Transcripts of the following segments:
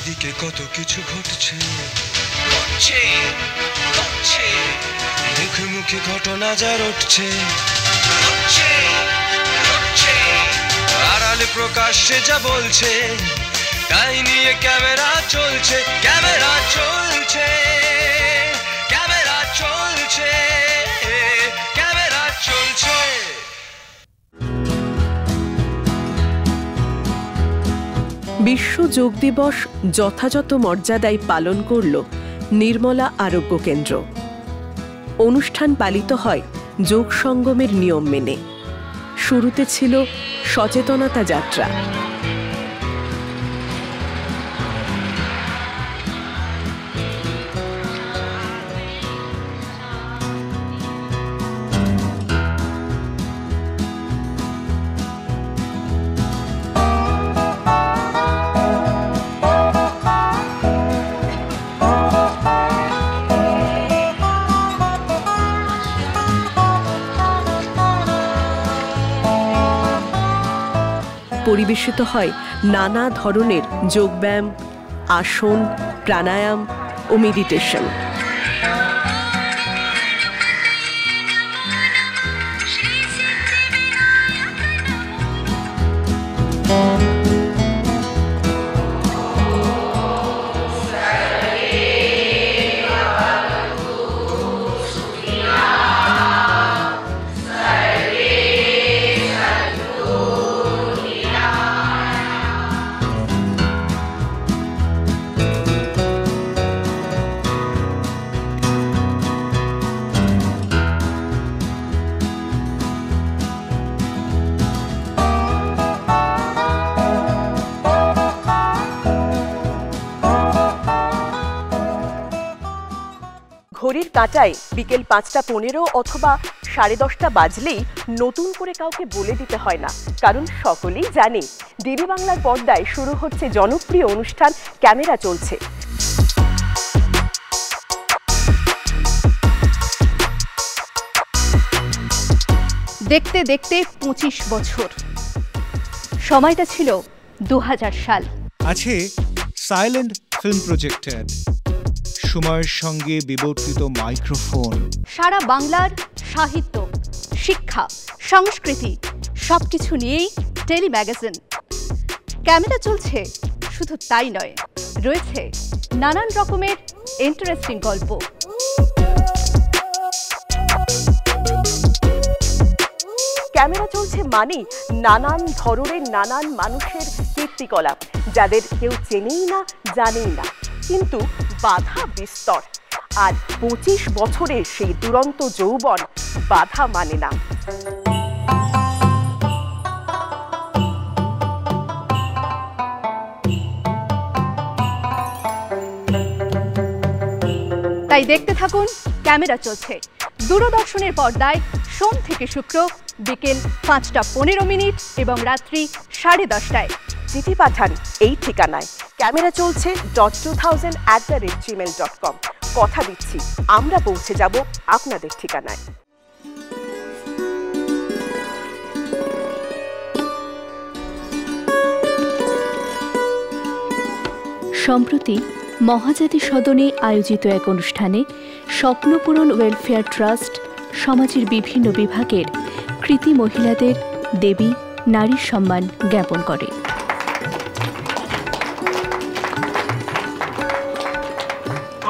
চারিদিকে কত কিছু ঘটছে, মুখে মুখে ঘটনা যা রটছে, আড়ালে প্রকাশ্যে যা বলছে, তাই নিয়ে ক্যামেরা চলছে, ক্যামেরা চলছে, ক্যামেরা চলছে, ক্যামেরা চলছে। বিশ্ব যোগ দিবস যথাযথ মর্যাদায় পালন করল নির্মলা আরোগ্য কেন্দ্র। অনুষ্ঠান পালিত হয় যোগ সঙ্গমের নিয়ম মেনে। শুরুতে ছিল সচেতনতা যাত্রা। পরিবেশিত হয় নানা ধরনের যোগব্যায়াম, আসন, প্রাণায়াম ও মেডিটেশন। ঘড়ির কাঁটায় বিকেল ৫টা ১৫ অথবা ১০:৩০ বাজলেই নতুন করে কাউকে বলে দিতে হয় না, কারণ সকলেই জানে ডিডি বাংলার পর্দায় শুরু হচ্ছে জনপ্রিয় অনুষ্ঠান ক্যামেরা চলছে। দেখতে দেখতে ২৫ বছর, সময়টা ছিল ২০০০ সাল। আছে সাইলেন্ট ফিল্ম প্রজেক্টর, সময়ের সঙ্গে বিবর্তিত মাইক্রোফোন, সারা বাংলার সাহিত্য, শিক্ষা, সংস্কৃতি সবকিছু নিয়েই টেলি ম্যাগাজিন। ক্যামেরা চলছে, শুধু তাই নয়, রয়েছে নানান রকমের ইন্টারেস্টিং গল্প। ক্যামেরা চলছে মানে নানান ধরনের নানান মানুষের কীর্তিকলাপ, যাদের কেউ চেনেই না, জানেই না, কিন্তু বাধা বিস্তর। আর ২৫ বছরের সেই দুরন্ত যৌবন বাধা মানে না। তাই দেখতে থাকুন ক্যামেরা চলছে দূরদর্শনের পর্দায় সোম থেকে শুক্র বিকেল ৫টা ১৫ এবং রাত্রি ১০:৩০টায়। চিঠি পাঠান এই ঠিকানায় ক্যামেরা চলছে .2000@gmail.com। কথা দিচ্ছি আমরা পৌঁছে যাব আপনাদের ঠিকানায়। সম্প্রতি মহাজাতি সদনে আয়োজিত এক অনুষ্ঠানে স্বপ্নপূরণ ওয়েলফেয়ার ট্রাস্ট সমাজের বিভিন্ন বিভাগের কৃতি মহিলাদের দেবী নারীর সম্মান জ্ঞাপন করে।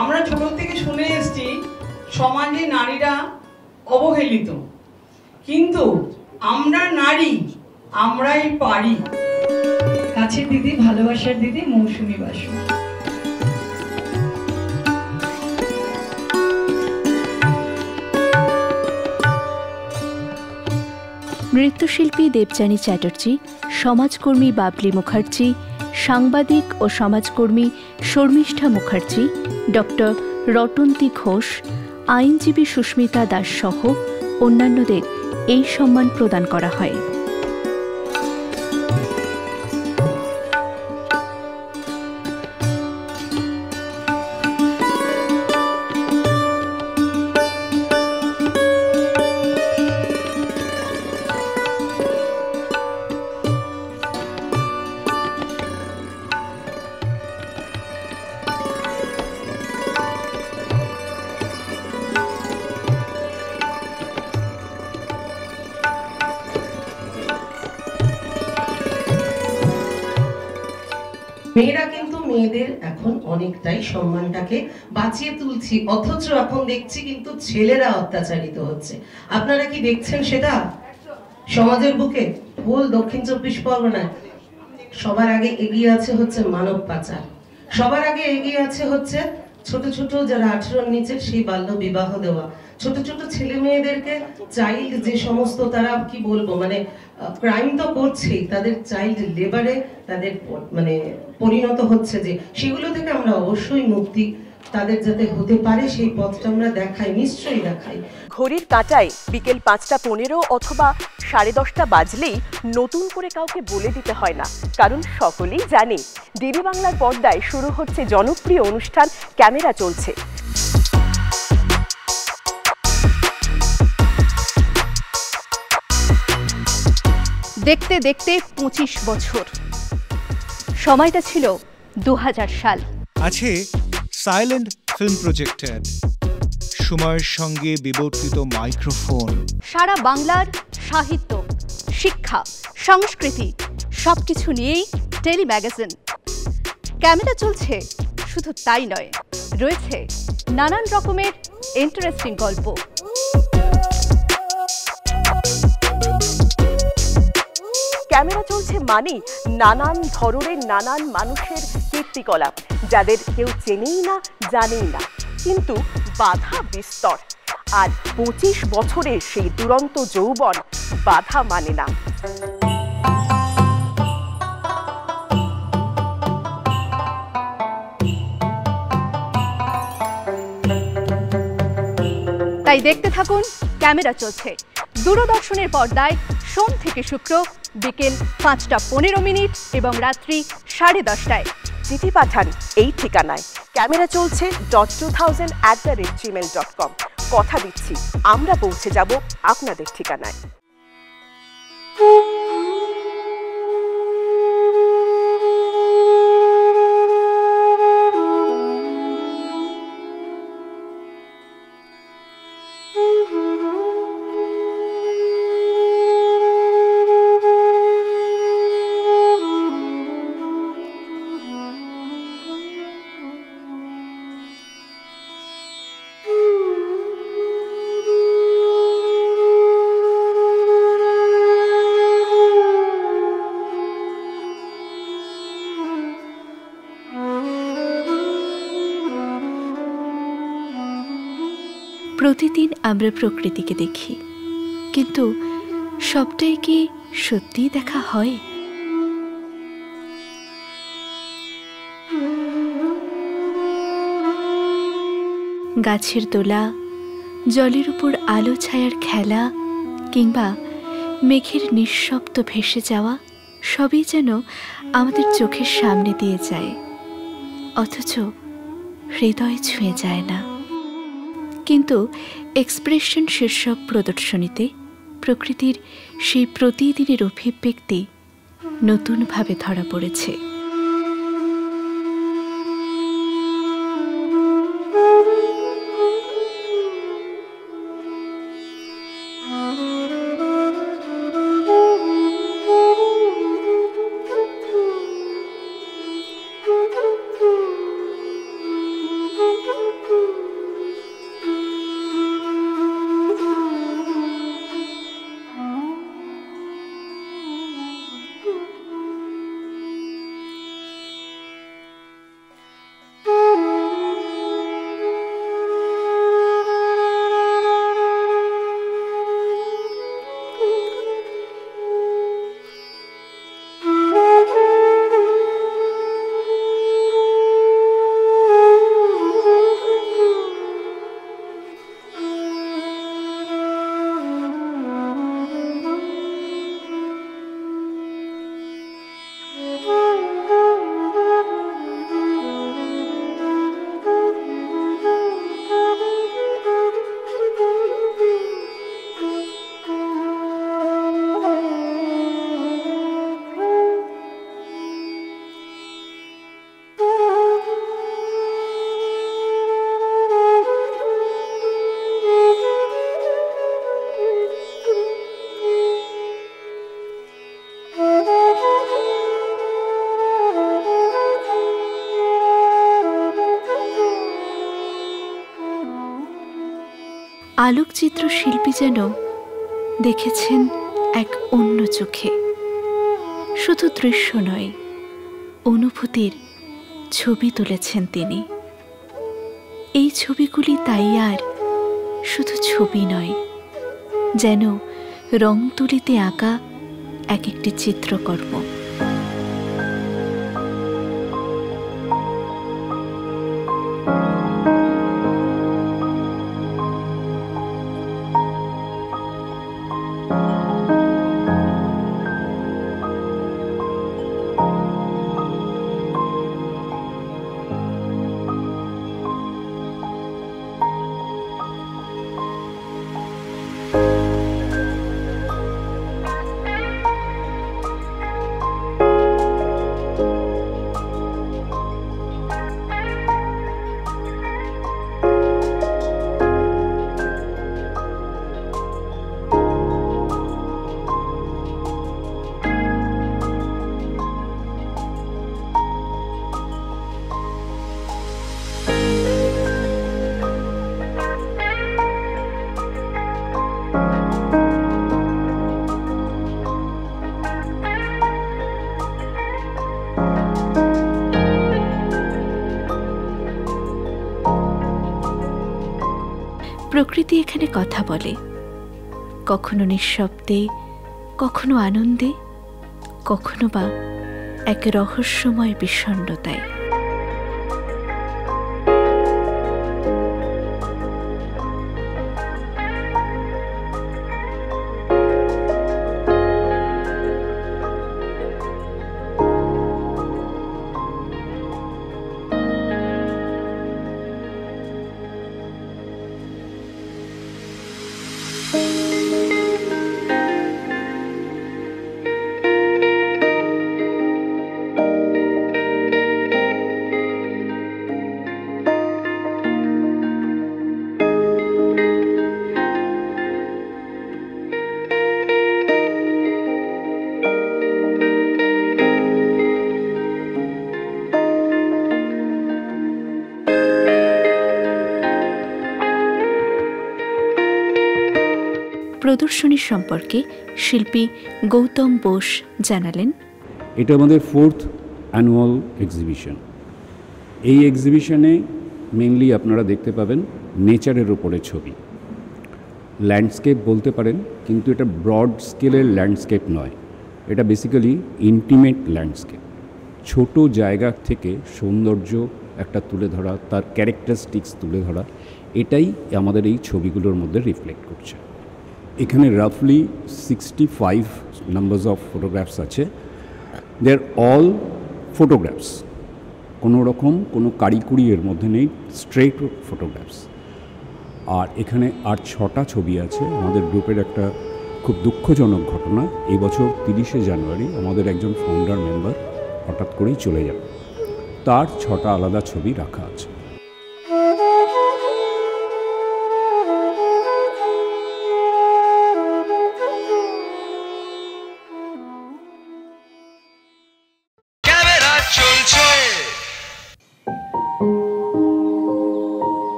আমরা ছোট থেকে শুনে এসেছি সমাজে নারীরা অবহেলিত, কিন্তু আমরা নারী, আমরাই পারি। কাছের দিদি, ভালোবাসার দিদি মৌসুমী বাসু। নৃত্যশিল্পী দেবযানী চ্যাটার্জি, সমাজকর্মী বাবলি মুখার্জি, সাংবাদিক ও সমাজকর্মী শর্মিষ্ঠা মুখার্জি, ডক্টর রটন্তী ঘোষ, আইনজীবী সুস্মিতা দাস সহ অন্যান্যদের এই সম্মান প্রদান করা হয়। মেয়েরা কিন্তু মেয়েদের এখন অনেকটাই সম্মানটাকে বাঁচিয়ে তুলছি, অথচ এখন দেখছি কিন্তু ছেলেরা অত্যাচারিত হচ্ছে। আপনারা কি দেখছেন সেটা সমাজের বুকে? হোল দক্ষিণ 24 পরগনায় সবার আগে এগিয়ে আছে হচ্ছে মানব পাচার, সবার আগে এগিয়ে আছে হচ্ছে ছোট ছোট যারা 18-র নিচে সেই বাল্য বিবাহ দেওয়া, ছোট ছোট ছেলে মেয়েদেরকে চাইল্ড যে সমস্ত তারা কি বলবো মানে ক্রাইম তো করছেই, তাদের চাইল্ড লেবারে তাদের মানে পরিণত হচ্ছে, যে সেগুলো থেকে আমরা অবশ্যই মুক্তি তাদের যাতে হতে পারে সেই পথটা আমরা দেখাই, নিশ্চয়ই দেখাই। ঘড়ির কাঁটায় বিকেল 5:15 অথবা 10:30 বাজলেই নতুন করে কাউকে বলে দিতে হয় না, কারণ সকলেই জানে ডিডি বাংলার পর্দায় শুরু হচ্ছে জনপ্রিয় অনুষ্ঠান ক্যামেরা চলছে। দেখতে দেখতে 25 বছর, সময়টা ছিল 2000 সাল। আছে সাইলেন্ট ফিল্ম প্রজেক্টেড, সময়ের সঙ্গে বিবর্তিত মাইক্রোফোন, সারা বাংলার সাহিত্য, শিক্ষা, সংস্কৃতি সবকিছু নিয়েই টেলি ম্যাগাজিন। ক্যামেরা চলছে, শুধু তাই নয়, রয়েছে নানান রকমের ইন্টারেস্টিং গল্প। ক্যামেরা চলছে মানে নানান ধরনের নানান মানুষের কীর্তিকলাপ, যাদের কেউ চেনেই না, জানেই না, কিন্তু বাধা বিস্তর। আর 25 বছরের সেই দুরন্ত যৌবন বাধা মানে না। তাই দেখতে থাকুন ক্যামেরা চলছে, দূরদর্শনের পর্দায় সোম থেকে শুক্র বিকেল 5:15 এবং রাত্রি 10:30টায়। চিঠি পাঠান এই ঠিকানায় ক্যামেরা চলছে .2000@gmail.com। কথা দিচ্ছি আমরা পৌঁছে যাব আপনাদের ঠিকানায়। প্রতিদিন আমরা প্রকৃতিকে দেখি, কিন্তু সবটাই কি সত্যিই দেখা হয়? গাছের দোলা, জলের উপর আলো ছায়ার খেলা, কিংবা মেঘের নিঃশব্দ ভেসে যাওয়া, সবই যেন আমাদের চোখের সামনে দিয়ে যায়, অথচ হৃদয় ছুঁয়ে যায় না। কিন্তু এক্সপ্রেশন শীর্ষক প্রদর্শনীতে প্রকৃতির সেই প্রতিদিনের অভিব্যক্তি নতুনভাবে ধরা পড়েছে। আলোকচিত্র শিল্পী যেন দেখেছেন এক অন্য চোখে। শুধু দৃশ্য নয়, অনুভূতির ছবি তুলেছেন তিনি। এই ছবিগুলি তাই আর শুধু ছবি নয়, যেন রং তুলিতে আঁকা এক একটি চিত্রকর্ম। প্রকৃতি এখানে কথা বলে, কখনো নিঃশব্দে, কখনো আনন্দে, কখনো বা এক রহস্যময় বিষণ্ণতায়। প্রদর্শনী সম্পর্কে শিল্পী গৌতম বোস জানালেন, এটা আমাদের 4th অ্যানুয়াল এক্সিবিশন। এই এক্সিবিশনে মেইনলি আপনারা দেখতে পাবেন নেচারের ওপরে ছবি, ল্যান্ডস্কেপ বলতে পারেন, কিন্তু এটা ব্রড স্কেলের ল্যান্ডস্কেপ নয়, এটা বেসিক্যালি ইন্টিমেট ল্যান্ডস্কেপ। ছোট জায়গা থেকে সৌন্দর্য একটা তুলে ধরা, তার ক্যারেক্টারিস্টিক্স তুলে ধরা, এটাই আমাদের এই ছবিগুলোর মধ্যে রিফ্লেক্ট করছে। এখানে রাফলি 65 নাম্বারস অফ ফটোগ্রাফস আছে। দে আর অল ফটোগ্রাফস, কোনো রকম কোনো কারিকুরি এর মধ্যে নেই, স্ট্রেট ফটোগ্রাফস। আর এখানে আর 6টা ছবি আছে। আমাদের গ্রুপের একটা খুব দুঃখজনক ঘটনা, এই বছর 30শে জানুয়ারি আমাদের একজন ফাউন্ডার মেম্বার হঠাৎ করেই চলে যান, তার 6টা আলাদা ছবি রাখা আছে।